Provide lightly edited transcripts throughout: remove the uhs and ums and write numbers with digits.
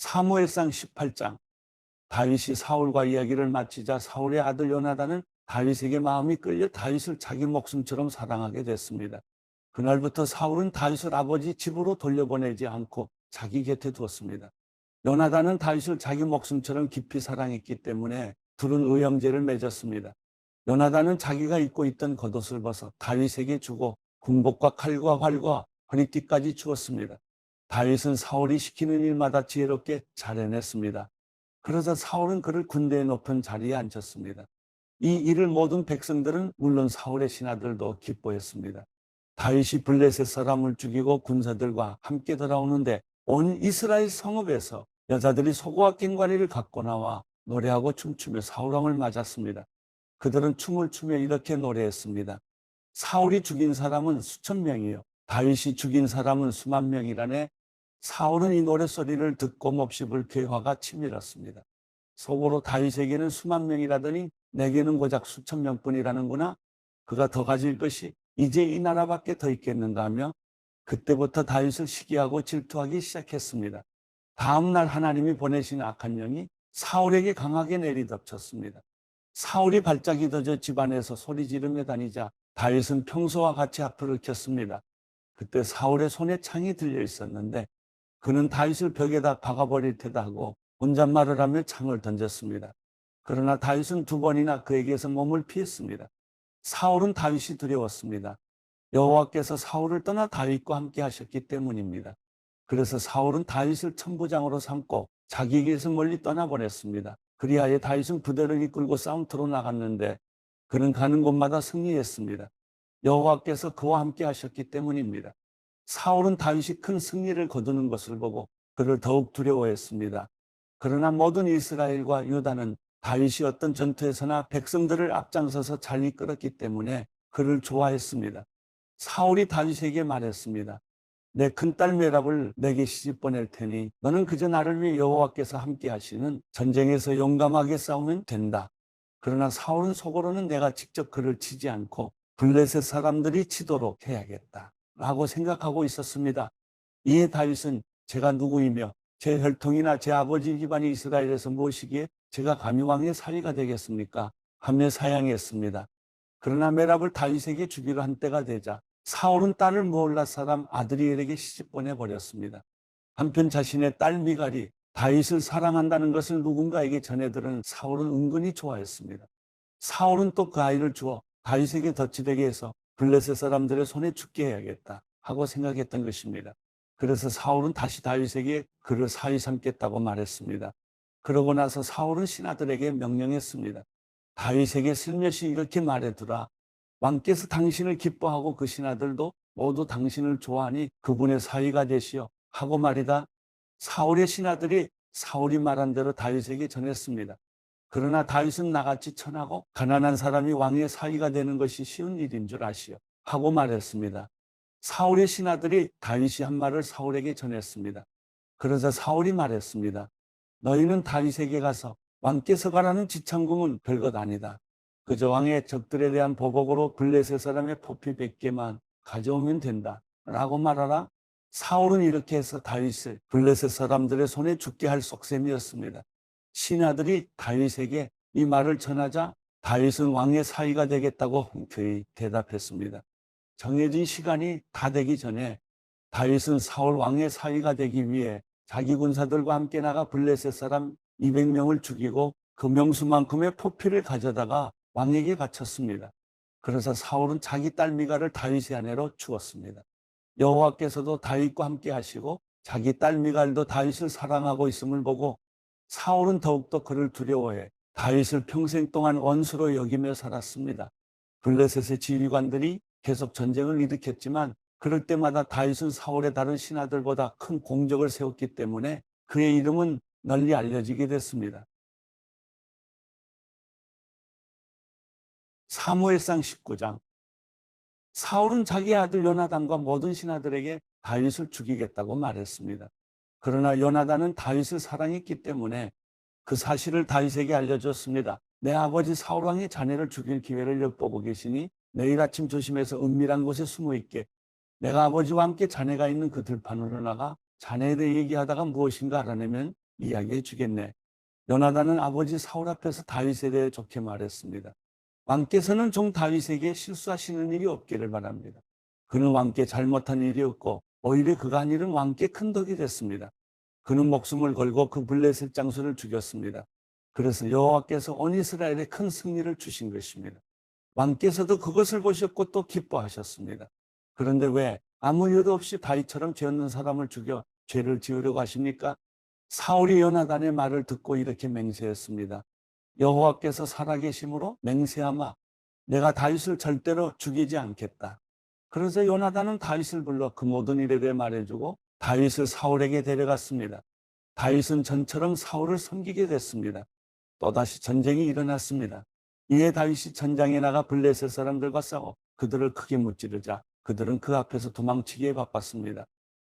사무엘상 18장. 다윗이 사울과 이야기를 마치자 사울의 아들 요나단은 다윗에게 마음이 끌려 다윗을 자기 목숨처럼 사랑하게 됐습니다. 그날부터 사울은 다윗을 아버지 집으로 돌려보내지 않고 자기 곁에 두었습니다. 요나단은 다윗을 자기 목숨처럼 깊이 사랑했기 때문에 둘은 의형제를 맺었습니다. 요나단은 자기가 입고 있던 겉옷을 벗어 다윗에게 주고 군복과 칼과 활과 허리띠까지 주었습니다. 다윗은 사울이 시키는 일마다 지혜롭게 잘 해냈습니다. 그러자 사울은 그를 군대에 높은 자리에 앉혔습니다. 이 일을 모든 백성들은 물론 사울의 신하들도 기뻐했습니다. 다윗이 블레셋 사람을 죽이고 군사들과 함께 돌아오는데 온 이스라엘 성읍에서 여자들이 소고와 꽹과리를 갖고 나와 노래하고 춤추며 사울왕을 맞았습니다. 그들은 춤을 추며 이렇게 노래했습니다. 사울이 죽인 사람은 수천 명이요 다윗이 죽인 사람은 수만 명이라네. 사울은 이 노랫소리를 듣고 몹시 불쾌화가 치밀었습니다. 속으로 다윗에게는 수만 명이라더니 내게는 고작 수천 명뿐이라는구나. 그가 더 가질 것이 이제 이 나라밖에 더 있겠는가 하며 그때부터 다윗을 시기하고 질투하기 시작했습니다. 다음 날 하나님이 보내신 악한 영이 사울에게 강하게 내리덮쳤습니다. 사울이 발작이 터져 집안에서 소리 지르며 다니자 다윗은 평소와 같이 앞을 켰습니다. 그때 사울의 손에 창이 들려 있었는데 그는 다윗을 벽에다 박아버릴 테다 하고 혼잣말을 하며 창을 던졌습니다. 그러나 다윗은 두 번이나 그에게서 몸을 피했습니다. 사울은 다윗이 두려웠습니다. 여호와께서 사울을 떠나 다윗과 함께 하셨기 때문입니다. 그래서 사울은 다윗을 천부장으로 삼고 자기에게서 멀리 떠나보냈습니다. 그리하여 다윗은 부대를 이끌고 싸움터로 나갔는데 그는 가는 곳마다 승리했습니다. 여호와께서 그와 함께 하셨기 때문입니다. 사울은 다윗이 큰 승리를 거두는 것을 보고 그를 더욱 두려워했습니다. 그러나 모든 이스라엘과 유다는 다윗이 어떤 전투에서나 백성들을 앞장서서 잘 이끌었기 때문에 그를 좋아했습니다. 사울이 다윗에게 말했습니다. 내 큰딸 메랍을 내게 시집 보낼 테니 너는 그저 나를 위해 여호와께서 함께 하시는 전쟁에서 용감하게 싸우면 된다. 그러나 사울은 속으로는 내가 직접 그를 치지 않고 블레셋 사람들이 치도록 해야겠다 라고 생각하고 있었습니다. 이에 다윗은 제가 누구이며 제 혈통이나 제 아버지 집안이 이스라엘에서 무엇이기에 제가 감히 왕의 사위가 되겠습니까? 하며 사양했습니다. 그러나 메랍을 다윗에게 주기로 한 때가 되자 사울은 딸을 무올라 사람 아드리엘에게 시집 보내버렸습니다. 한편 자신의 딸 미갈이 다윗을 사랑한다는 것을 누군가에게 전해 들은 사울은 은근히 좋아했습니다. 사울은 또 그 아이를 주어 다윗에게 덧치되게 해서 블레셋 사람들의 손에 죽게 해야겠다 하고 생각했던 것입니다. 그래서 사울은 다시 다윗에게 그를 사위 삼겠다고 말했습니다. 그러고 나서 사울은 신하들에게 명령했습니다. 다윗에게 슬며시 이렇게 말해두라. 왕께서 당신을 기뻐하고 그 신하들도 모두 당신을 좋아하니 그분의 사위가 되시오 하고 말이다. 사울의 신하들이 사울이 말한 대로 다윗에게 전했습니다. 그러나 다윗은 나같이 천하고 가난한 사람이 왕의 사위가 되는 것이 쉬운 일인 줄 아시오 하고 말했습니다. 사울의 신하들이 다윗이 한 말을 사울에게 전했습니다. 그러자 사울이 말했습니다. 너희는 다윗에게 가서 왕께서 가라는 지창궁은 별것 아니다. 그저 왕의 적들에 대한 보복으로 블레셋 사람의 포피 100개만 가져오면 된다 라고 말하라. 사울은 이렇게 해서 다윗을 블레셋 사람들의 손에 죽게 할 속셈이었습니다. 신하들이 다윗에게 이 말을 전하자 다윗은 왕의 사위가 되겠다고 흔쾌히 대답했습니다. 정해진 시간이 다 되기 전에 다윗은 사울 왕의 사위가 되기 위해 자기 군사들과 함께 나가 블레셋 사람 200명을 죽이고 그 명수만큼의 포피를 가져다가 왕에게 바쳤습니다. 그래서 사울은 자기 딸 미갈을 다윗의 아내로 주었습니다. 여호와께서도 다윗과 함께 하시고 자기 딸 미갈도 다윗을 사랑하고 있음을 보고 사울은 더욱더 그를 두려워해 다윗을 평생 동안 원수로 여기며 살았습니다. 블레셋의 지휘관들이 계속 전쟁을 일으켰지만 그럴 때마다 다윗은 사울의 다른 신하들보다 큰 공적을 세웠기 때문에 그의 이름은 널리 알려지게 됐습니다. 사무엘상 19장. 사울은 자기 아들 요나단과 모든 신하들에게 다윗을 죽이겠다고 말했습니다. 그러나 요나단은 다윗을 사랑했기 때문에 그 사실을 다윗에게 알려줬습니다. 내 아버지 사울왕이 자네를 죽일 기회를 엿보고 계시니 내일 아침 조심해서 은밀한 곳에 숨어 있게. 내가 아버지와 함께 자네가 있는 그 들판으로 나가 자네에 대해 얘기하다가 무엇인가 알아내면 이야기해 주겠네. 요나단은 아버지 사울 앞에서 다윗에 대해 좋게 말했습니다. 왕께서는 종 다윗에게 실수하시는 일이 없기를 바랍니다. 그는 왕께 잘못한 일이 없고 오히려 그가 한 일은 왕께 큰 덕이 됐습니다. 그는 목숨을 걸고 그 블레셋 장수를 죽였습니다. 그래서 여호와께서 온 이스라엘에 큰 승리를 주신 것입니다. 왕께서도 그것을 보셨고 또 기뻐하셨습니다. 그런데 왜 아무 이유도 없이 다윗처럼 죄 없는 사람을 죽여 죄를 지으려고 하십니까? 사울이 요나단의 말을 듣고 이렇게 맹세했습니다. 여호와께서 살아계심으로 맹세하마 내가 다윗을 절대로 죽이지 않겠다. 그래서 요나단은 다윗을 불러 그 모든 일에 대해 말해주고 다윗을 사울에게 데려갔습니다. 다윗은 전처럼 사울을 섬기게 됐습니다. 또다시 전쟁이 일어났습니다. 이에 다윗이 전장에 나가 블레셋 사람들과 싸워 그들을 크게 무찌르자 그들은 그 앞에서 도망치기에 바빴습니다.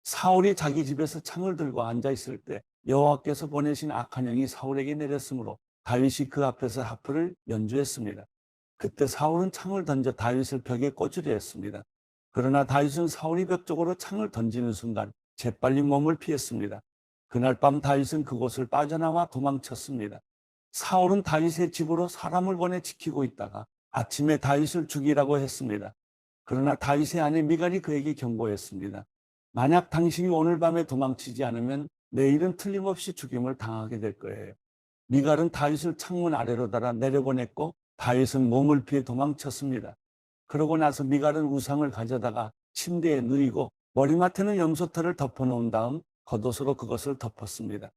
사울이 자기 집에서 창을 들고 앉아 있을 때 여호와께서 보내신 악한 영이 사울에게 내렸으므로 다윗이 그 앞에서 하프를 연주했습니다. 그때 사울은 창을 던져 다윗을 벽에 꽂으려 했습니다. 그러나 다윗은 사울이 벽 쪽으로 창을 던지는 순간 재빨리 몸을 피했습니다. 그날 밤 다윗은 그곳을 빠져나와 도망쳤습니다. 사울은 다윗의 집으로 사람을 보내 지키고 있다가 아침에 다윗을 죽이라고 했습니다. 그러나 다윗의 아내 미갈이 그에게 경고했습니다. 만약 당신이 오늘 밤에 도망치지 않으면 내일은 틀림없이 죽임을 당하게 될 거예요. 미갈은 다윗을 창문 아래로 달아 내려보냈고 다윗은 몸을 피해 도망쳤습니다. 그러고 나서 미갈은 우상을 가져다가 침대에 누이고 머리맡에는 염소털을 덮어놓은 다음 겉옷으로 그것을 덮었습니다.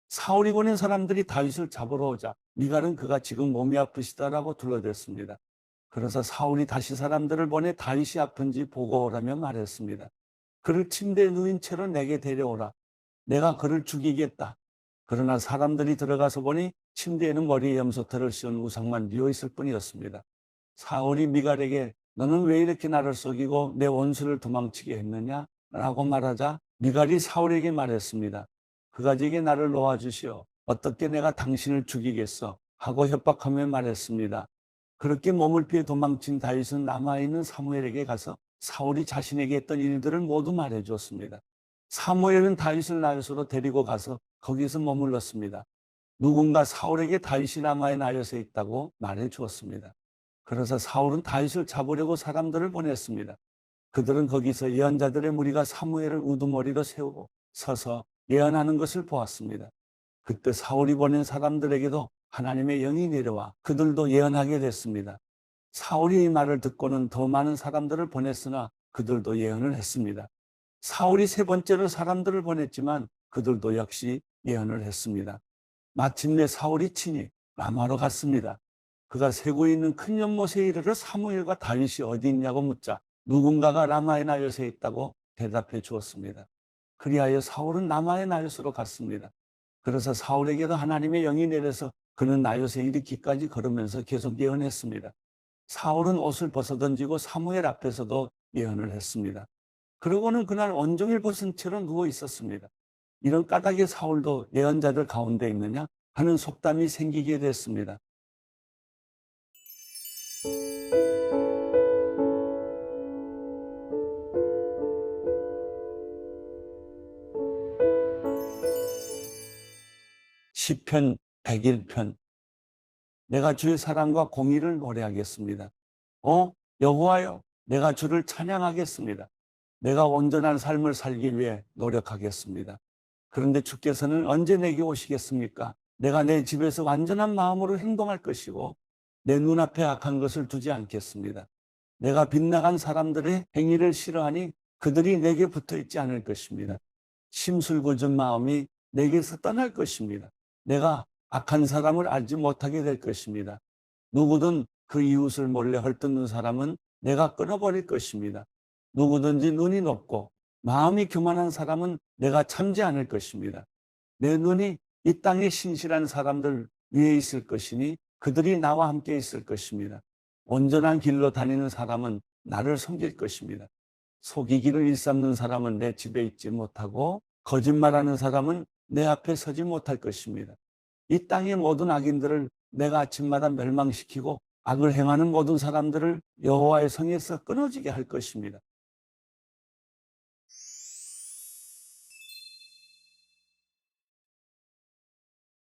사울이 보낸 사람들이 다윗을 잡으러 오자 미갈은 그가 지금 몸이 아프시다라고 둘러댔습니다. 그래서 사울이 다시 사람들을 보내 다윗이 아픈지 보고 오라며 말했습니다. 그를 침대에 누인 채로 내게 데려오라. 내가 그를 죽이겠다. 그러나 사람들이 들어가서 보니 침대에는 머리에 염소털을 씌운 우상만 뉘어 있을 뿐이었습니다. 사울이 미갈에게 너는 왜 이렇게 나를 속이고 내 원수를 도망치게 했느냐? 라고 말하자 미갈이 사울에게 말했습니다. 그가지게 나를 놓아주시오. 어떻게 내가 당신을 죽이겠어? 하고 협박하며 말했습니다. 그렇게 몸을 피해 도망친 다윗은 남아있는 사무엘에게 가서 사울이 자신에게 했던 일들을 모두 말해주었습니다. 사무엘은 다윗을 나요스로 데리고 가서 거기서 머물렀습니다. 누군가 사울에게 다윗이 라마의 나요스에 있다고 말해주었습니다. 그래서 사울은 다윗을 잡으려고 사람들을 보냈습니다. 그들은 거기서 예언자들의 무리가 사무엘을 우두머리로 세우고 서서 예언하는 것을 보았습니다. 그때 사울이 보낸 사람들에게도 하나님의 영이 내려와 그들도 예언하게 됐습니다. 사울이 이 말을 듣고는 더 많은 사람들을 보냈으나 그들도 예언을 했습니다. 사울이 세 번째로 사람들을 보냈지만 그들도 역시 예언을 했습니다. 마침내 사울이 친히 라마로 갔습니다. 그가 세고 있는 큰 연못에 이르러 사무엘과 다윗이 어디 있냐고 묻자 누군가가 라마의 나요스에 있다고 대답해 주었습니다. 그리하여 사울은 라마의 나요스로 갔습니다. 그래서 사울에게도 하나님의 영이 내려서 그는 나요스에 이르기까지 걸으면서 계속 예언했습니다. 사울은 옷을 벗어던지고 사무엘 앞에서도 예언을 했습니다. 그러고는 그날 온종일 벗은 채로 누워 있었습니다. 이런 까닭에 사울도 예언자들 가운데 있느냐 하는 속담이 생기게 됐습니다. 시편 101편 내가 주의 사랑과 공의를 노래하겠습니다. 여호와여 내가 주를 찬양하겠습니다. 내가 온전한 삶을 살기 위해 노력하겠습니다. 그런데 주께서는 언제 내게 오시겠습니까? 내가 내 집에서 완전한 마음으로 행동할 것이고 내 눈앞에 악한 것을 두지 않겠습니다. 내가 빗나간 사람들의 행위를 싫어하니 그들이 내게 붙어 있지 않을 것입니다. 심술궂은 마음이 내게서 떠날 것입니다. 내가 악한 사람을 알지 못하게 될 것입니다. 누구든 그 이웃을 몰래 헐뜯는 사람은 내가 끊어버릴 것입니다. 누구든지 눈이 높고 마음이 교만한 사람은 내가 참지 않을 것입니다. 내 눈이 이 땅에 신실한 사람들 위에 있을 것이니 그들이 나와 함께 있을 것입니다. 온전한 길로 다니는 사람은 나를 섬길 것입니다. 속이기를 일삼는 사람은 내 집에 있지 못하고 거짓말하는 사람은 내 앞에 서지 못할 것입니다. 이 땅의 모든 악인들을 내가 아침마다 멸망시키고 악을 행하는 모든 사람들을 여호와의 성에서 끊어지게 할 것입니다.